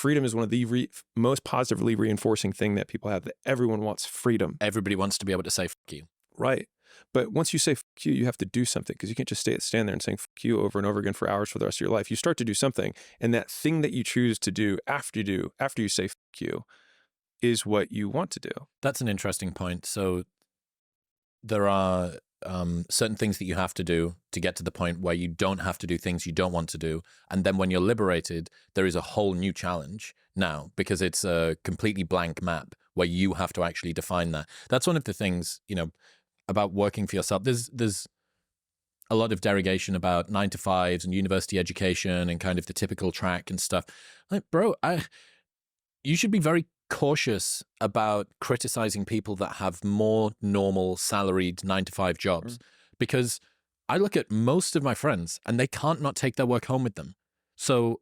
freedom is one of the most positively reinforcing thing that people have, that everyone wants freedom. Everybody wants to be able to say fuck you. Right. But once you say fuck you, you have to do something, because you can't just stand there and saying fuck you over and over again for hours for the rest of your life. You start to do something, and that thing that you choose to do after you say fuck you is what you want to do. That's an interesting point. So there are certain things that you have to do to get to the point where you don't have to do things you don't want to do. And then when you're liberated, there is a whole new challenge now, because it's a completely blank map where you have to actually define that. That's one of the things, about working for yourself. There's a lot of derogation about 9-to-5s and university education and kind of the typical track and stuff. Like, bro, you should be very cautious about criticizing people that have more normal salaried 9-to-5 jobs, because I look at most of my friends and they can't not take their work home with them. So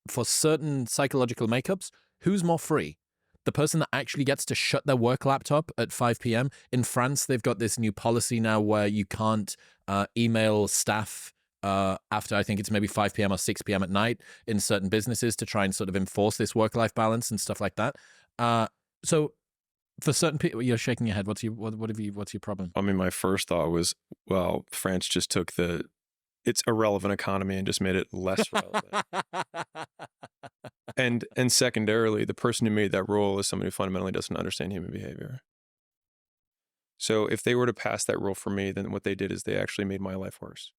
for certain psychological makeups, who's more free? The person that actually gets to shut their work laptop at 5 p.m. In France, they've got this new policy now where you can't email staff after, I think it's maybe 5 p.m. or 6 p.m. at night in certain businesses, to try and sort of enforce this work-life balance and stuff like that. So for certain people, you're shaking your head. What's your problem? I mean, my first thought was, well, France just took its irrelevant economy and just made it less relevant. And secondarily, the person who made that rule is somebody who fundamentally doesn't understand human behavior. So if they were to pass that rule for me, then what they did is they actually made my life worse.